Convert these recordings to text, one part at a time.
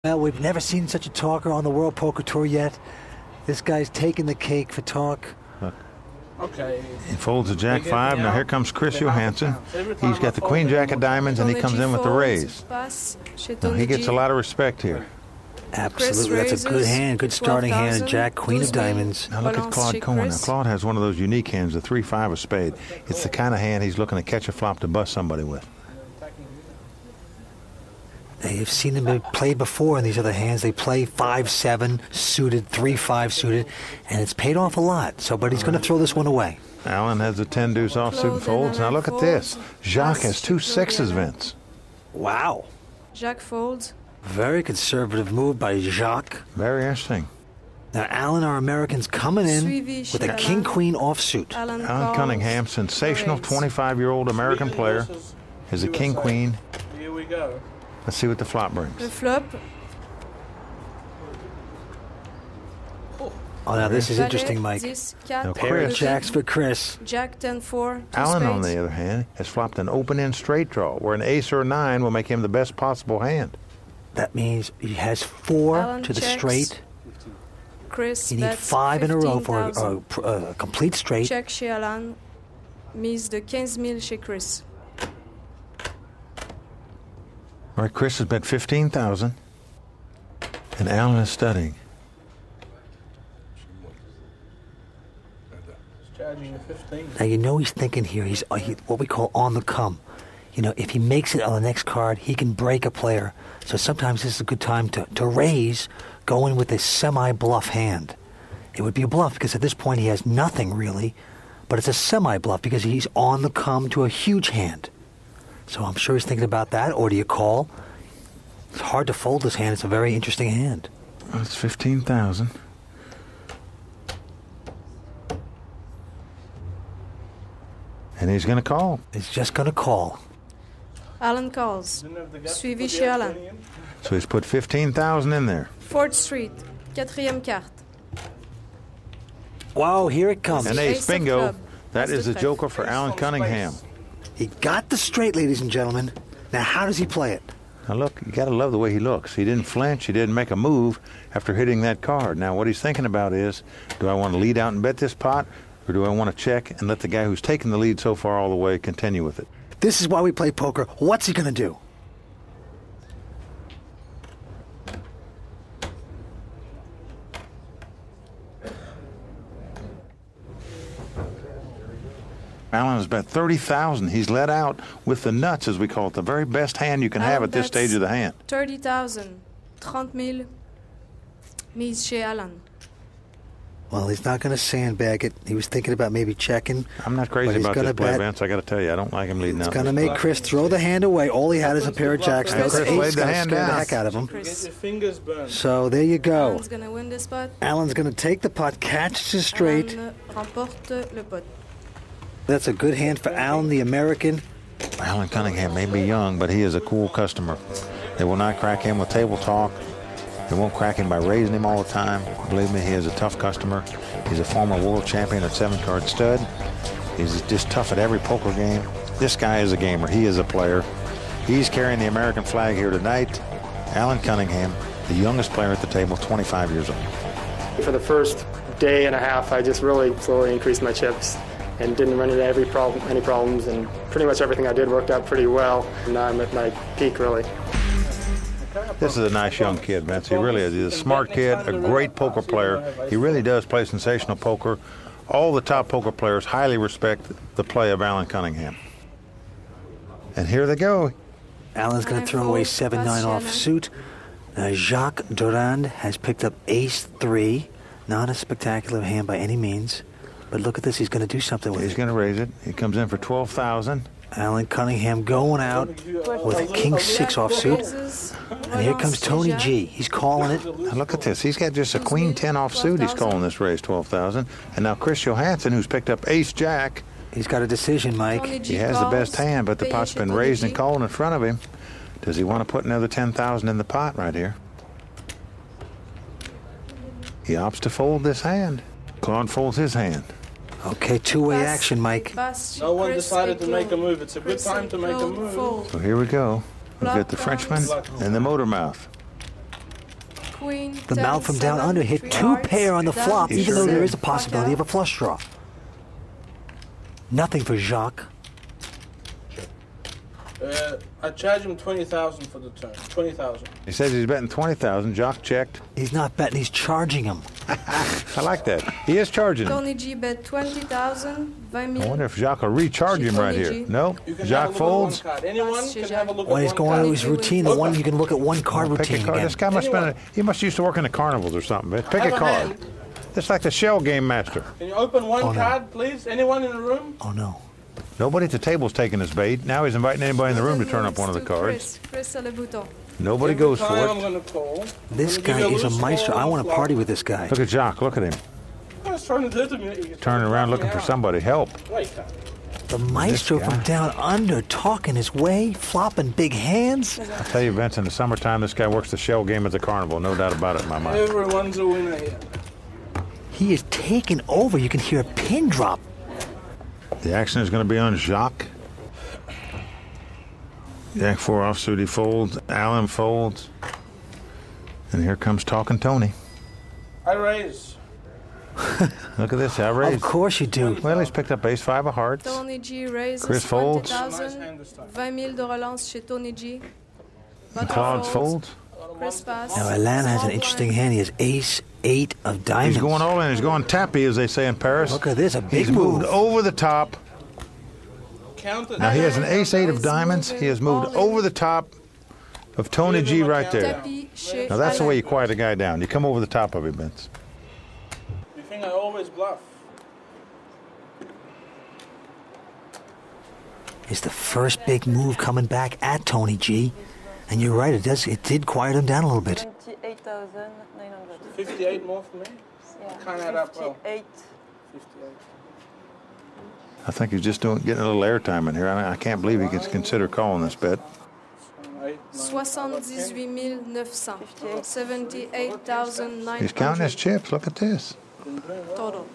Well, we've never seen such a talker on the World Poker Tour yet. This guy's taking the cake for talk. Okay. He folds a Jack 5. Now here comes Chris Johansson. He's got the Queen Jack of diamonds, and he comes in with the raise. Now, he gets a lot of respect here. Absolutely, that's a good hand, good starting hand. Jack, Queen of diamonds. Now look at Claude Cohen. Now Claude has one of those unique hands, the 3-5 of spade. It's the kind of hand he's looking to catch a flop to bust somebody with. Now, you've seen them play before in these other hands. They play 5-7 suited, 3-5 suited, and it's paid off a lot. So, but he's going to throw this one away. Alan has the 10 deuce offsuit and folds. Now look at this. Jacques has 2 6s, Vince. Wow. Jacques folds. Very conservative move by Jacques. Very interesting. Now, Alan, our American's coming in with a king-queen offsuit. Alan Cunningham, sensational 25-year-old American player, is a king-queen. Here we go. Let's see what the flop brings. The flop. Oh, now this is interesting, Mike. Now, Pair of jacks for Chris. Jack 10-4. Alan, on the other hand, has flopped an open-end straight draw, where an ace or a 9 will make him the best possible hand. That means he has 4 Alan to the checks. straight. Chris You need 5 in a row for a complete straight. Check chez Alan. Mise de 15 000 chez Chris. All right, Chris has bet 15,000, and Alan is studying. Charging a 15. Now, you know he's thinking here. He's what we call on the come. You know, if he makes it on the next card, he can break a player. So sometimes this is a good time to raise, go in with a semi-bluff hand. It would be a bluff because at this point he has nothing really, but it's a semi-bluff because he's on the come to a huge hand. So I'm sure he's thinking about that. Or do you call? It's hard to fold this hand. It's a very interesting hand. Well, it's 15,000. And he's going to call. He's just going to call. Alan calls. Suivi chez Alan. So he's put 15,000 in there. 4th Street. 4e carte. Wow, here it comes. And ace, bingo. That is the joker for Alan Cunningham. He got the straight, ladies and gentlemen. Now, how does he play it? Now, look, you got to love the way he looks. He didn't flinch. He didn't make a move after hitting that card. Now, what he's thinking about is, do I want to lead out and bet this pot, or do I want to check and let the guy who's taken the lead so far all the way continue with it? This is why we play poker. What's he going to do? Alan has bet 30,000. He's let out with the nuts, as we call it, the very best hand you can have at this stage of the hand. 30,000. 30 000. Mise chez Alan. Well, he's not going to sandbag it. He was thinking about maybe checking. I'm not crazy about this play, Vince. I got to tell you, I don't like him leading out. It's going to make Chris throw the hand away. All he had is a pair of jacks. Chris laid the hand down. The heck out of him. Get your fingers burned. So there you go. Alan's going to win this pot. Alan's going to take the pot, catches it straight. Alan remporte le pot. That's a good hand for Alan, the American. Alan Cunningham may be young, but he is a cool customer. They will not crack him with table talk. They won't crack him by raising him all the time. Believe me, he is a tough customer. He's a former world champion at 7-card stud. He's just tough at every poker game. This guy is a gamer. He is a player. He's carrying the American flag here tonight. Alan Cunningham, the youngest player at the table, 25 years old. For the first day and a half, I just really slowly increased my chips and didn't run into any problems, and pretty much everything I did worked out pretty well. And now I'm at my peak, really. This is a nice young kid, Vince. He really is. He's a smart kid, a great poker player. He really does play sensational poker. All the top poker players highly respect the play of Alan Cunningham. And here they go. Alan's going to throw away 7-9 offsuit. Jacques Durand has picked up ace-3. Not a spectacular hand by any means. But look at this. He's going to do something with it. He's going to raise it. He comes in for 12,000. Alan Cunningham going out with a king-6 offsuit. And here comes Tony G. He's calling it. Now look at this. He's got just a queen-10 offsuit. He's calling this raise 12,000. And now Chris Johansson, who's picked up ace-jack. He's got a decision, Mike. He has the best hand, but the pot's been raised and called in front of him. Does he want to put another 10,000 in the pot right here? He opts to fold this hand. Claude folds his hand. Okay, two-way action, Mike. No one decided to make a move. It's a good time to make a move. So here we go. We've got the Frenchman and the motor mouth. Queen, The 10, mount from down 7, under hit 3 2 hearts, pair on the dame, flop, even though there is a six, possibility of a flush draw. Nothing for Jacques. I charge him 20,000 for the turn. 20,000. He says he's betting 20,000. Jock checked. He's not betting, he's charging him. I like that. He is charging him. Tony G bet 20,000, 20 I 000. wonder if Jacques will recharge him right here. No. You can Jacques have a look at one folds. card. Anyone can have a look When at he's one going card. to his routine, the one you can look at one card Pick a routine card. again. This guy must Anyone. he must used to work in the carnivals or something. But pick Have a a card. hand. Just like the shell game master. Can you open one Oh, no. card, please? Anyone in the room? Oh no. Nobody at the table's taking his bait. Now he's inviting anybody in the room to turn up one of the cards. Chris à le bouton. Nobody Every goes time for I'm it. going to call. This I'm gonna guy give you is a loose maestro. ball I on want the to party flop. with this guy. Look at Jacques. Look at him. I was trying to do it to me. Turning around looking for somebody. Help. Wait. The maestro This guy. from down under talking his way, flopping big hands. I tell you, Vince, in the summertime, this guy works the shell game at the carnival. No doubt about it in my mind. Everyone's a winner here. He is taking over. You can hear a pin drop. The action is going to be on Jacques. Jack 4 offsuit, he folds. Allen folds. And here comes Talking Tony. I raise. Look at this. I raised. Of course you do. Well, he's picked up ace 5 of hearts. Tony G raises Chris folds. 20,000, Nice hand this time. 20 000 de relance chez Tony G. And Claude folds. Chris pass. Now, Alain has an interesting hand. He has ace 8 of diamonds. He's going all in. He's going tappy, as they say in Paris. Look at this, a big He's moved move. over the top. Count it. Now he has an ace 8 of He's diamonds. He has moved over the top of Tony G right there. Tapis chez Now that's the Alain. way you quiet a guy down. You come over the top of him, Vince. You think I always bluff? It's the first big move coming back at Tony G. And you're right, it did quiet him down a little bit. 28,900. 58 more for me? Yeah. Can't add up well. 58. 58. I think he's just getting a little airtime in here. I can't believe he could consider calling this bet. 78 900. 78,900 He's counting his chips. Look at this. total.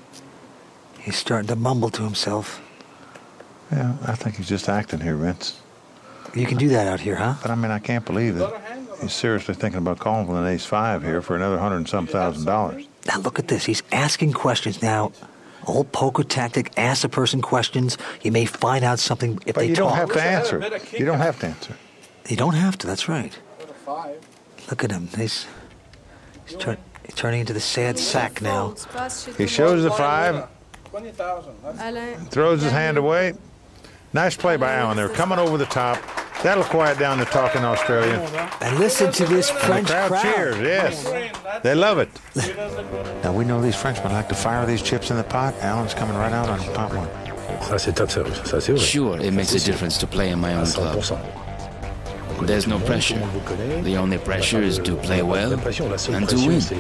He's starting to mumble to himself. Yeah, I think he's just acting here, Vince. You can do that out here, huh? But I mean, I can't believe that he's seriously thinking about calling with an ace 5 here for another $100 and some thousand. Now look at this. He's asking questions. Now, old poker tactic, ask a person questions. You may find out something if But they you don't talk. have to Wish I had a answer. better kicker. You don't have to answer. You don't have to, that's right. Got a 5. Look at him. He's turning into the sad sack now. Folds, passe chez He tout shows le the monde. 5, 20,000. That's Alain throws his gagne. hand away. Nice play by Allen there, coming over the top. That'll quiet down the talking Australian. And listen to this And the French crowd crowd. cheers, yes. That's They love it. it does look good. Now we know these Frenchmen like to fire these chips in the pot. Allen's coming right out on pot 1. Ça, c'est top service. Ça, c'est vrai. Sure, it makes a difference to play in my own club. 100%. There's no pressure. The only pressure is to play well La seule and to pression, win. c'est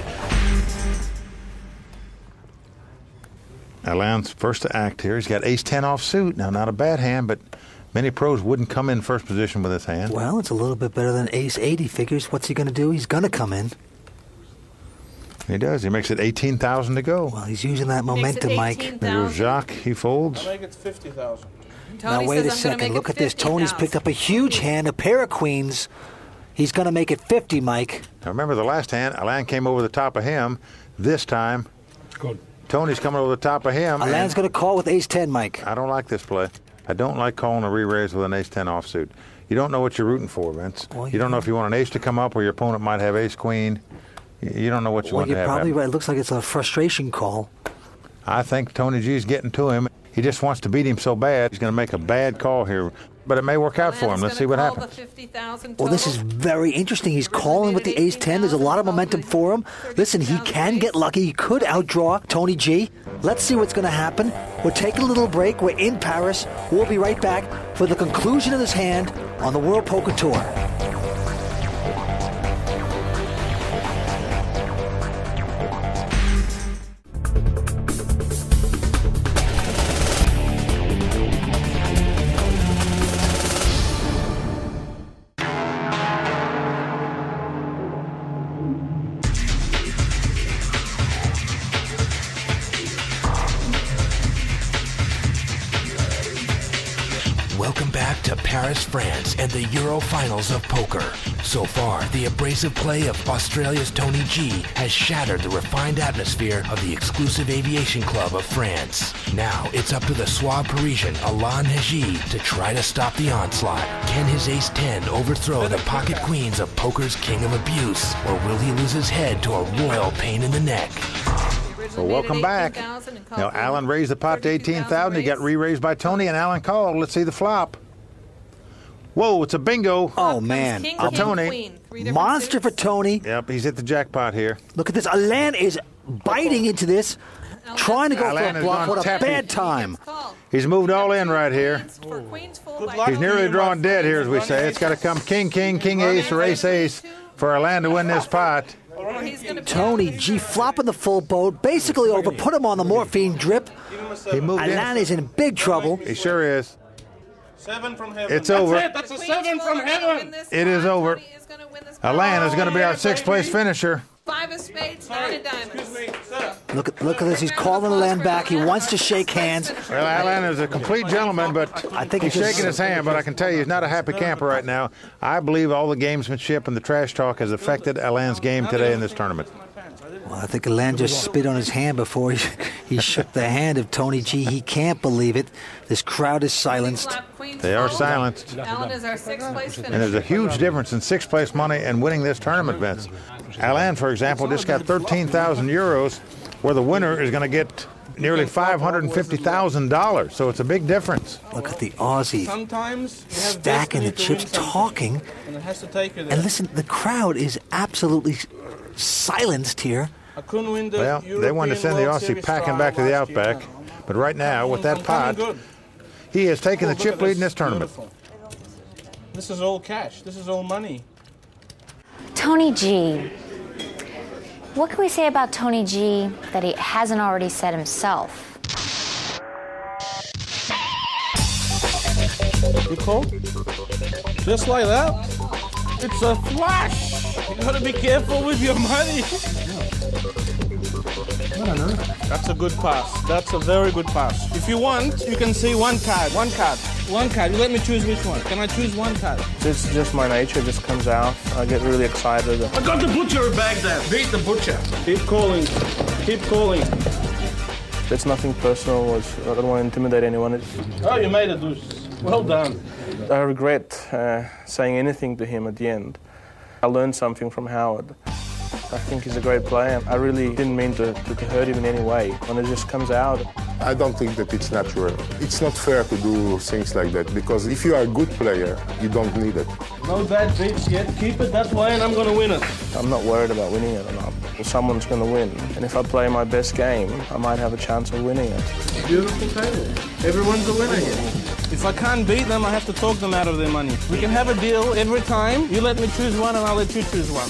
Allen's first to act here. He's got ace 10 off suit. Now, not a bad hand, but many pros wouldn't come in first position with this hand. Well, it's a little bit better than ace 8. He figures, what's he going to do? He's going to come in. He does. He makes it 18,000 to go. Well, he's using that momentum, Mike. There goes Jacques. He folds. I make it 50,000. Now, wait a second. Look at this. Tony's picked up a huge hand, a pair of queens. He's going to make it 50, Mike. Now, remember the last hand, Alain came over the top of him. This time, good. Tony's coming over the top of him. Alain's going to call with ace 10, Mike. I don't like this play. I don't like calling a re-raise with an ace 10 offsuit. You don't know what you're rooting for, Vince. Well, you don't know if you want an ace to come up or your opponent might have ace queen. You don't know what you Well, want to you're have probably happen. right. It looks like it's a frustration call. I think Tony G's getting to him. He just wants to beat him so bad. He's going to make a bad call here. But it may work out for him. Let's see what happens. Well, this is very interesting. He's calling with the ace 10. There's a lot of momentum for him. Listen, he can get lucky. He could outdraw Tony G. Let's see what's going to happen. We're taking a little break. We're in Paris. We'll be right back for the conclusion of this hand on the World Poker Tour. Welcome back to Paris, France, and the Euro Finals of poker. So far, the abrasive play of Australia's Tony G has shattered the refined atmosphere of the exclusive aviation club of France. Now it's up to the suave Parisian Alain Haji to try to stop the onslaught. Can his ace-10 overthrow the pocket queens of poker's king of abuse, or will he lose his head to a royal pain in the neck? Well, welcome back. Now, Alan raised the pot to 18,000. He got re-raised by Tony, and Alan called. Let's see the flop. Whoa, it's a bingo. Oh, man. King, Tony. queen. Monster for Tony. Yep, he's hit the jackpot here. Look at this. Alain is biting into this, trying to go Alain for a has bluff. gone What a tappy. bad time. He's moved all in right here. luck He's nearly to you, drawing my dead friend. here, as we say. It's got to come king, king, king, ace, or ace, ace for Alain to win this pot. Tony G flopping the full boat, basically over, put him on the morphine drip. He moved Alain in. is in big trouble. He sure is. 7 from heaven. It's over. That's a 7 from heaven. It is over. Alain is going to be our sixth-place finisher. 5 of spades, 9 of diamonds. Excuse me, sir. Look at this. He's calling Alain back. He wants to shake hands. Well, Alain is a complete gentleman, but I think he's shaking his hand, but I can tell you he's not a happy camper right now. I believe all the gamesmanship and the trash talk has affected Alain's game today in this tournament. Well, I think Alain just spit on his hand before he shook the hand of Tony G. He can't believe it. This crowd is silenced. They are silenced. Alan is our 6th place finisher. And there's a huge difference in sixth-place money and winning this tournament, Vince. Alain, for example, just got 13,000 euros, where the winner is going to get nearly $550,000. So it's a big difference. Look at the Aussie Sometimes you have stacking the destiny to chips, win something, talking. and it has to take you there. And listen, the crowd is absolutely silenced here. I couldn't win the Well, they wanted to send the European Aussie World packing Series back to the last year. Outback. But right now, with that I'm pot, coming good. he has taken the Look chip at lead in this tournament. Beautiful. This is all cash. This is all money. Tony G. What can we say about Tony G that he hasn't already said himself? You call? Just like that? It's a flash. You gotta be careful with your money. That's a good pass. That's a very good pass. If you want, you can see one card. One card. One card. You let me choose which one. Can I choose one card? It's just my nature. It just comes out. I get really excited. I got the butcher back there. Beat the butcher. Keep calling. Keep calling. It's nothing personal. I don't want to intimidate anyone. Oh, you made a deuce. Well done. I regret saying anything to him at the end. I learned something from Howard. I think he's a great player. I really didn't mean to hurt him in any way. When it just comes out. I don't think that it's natural. It's not fair to do things like that, because if you are a good player, you don't need it. No bad beats yet. Keep it that way and I'm going to win it. I'm not worried about winning it or not. Someone's going to win. And if I play my best game, I might have a chance of winning it. Beautiful table. Everyone's a winner here. If I can't beat them, I have to talk them out of their money. We can have a deal every time. You let me choose one and I'll let you choose one.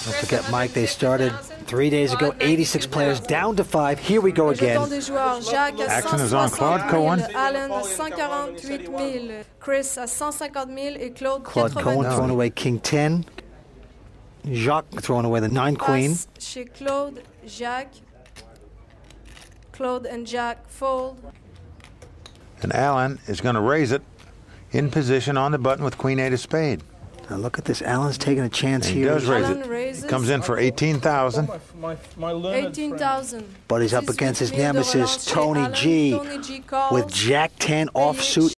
Don't forget, Mike, they started 3 days ago, 86 players, down to 5. Here we go again. Action is on Claude Cohen. Alan 148,000, Chris à 150,000 et Claude Claude Cohen throwing away King 10. Jacques throwing away the 9 Queen. Passe chez Claude, Jacques. Claude and Jacques fold. And Alan is going to raise it in position on the button with Queen 8 of spade. Now look at this. Alan's taking a chance And he here. does raise Alan it. raises. He comes in for 18,000. My learned 18,000. But he's up against his nemesis, Tony G, with Jack 10 offsuit.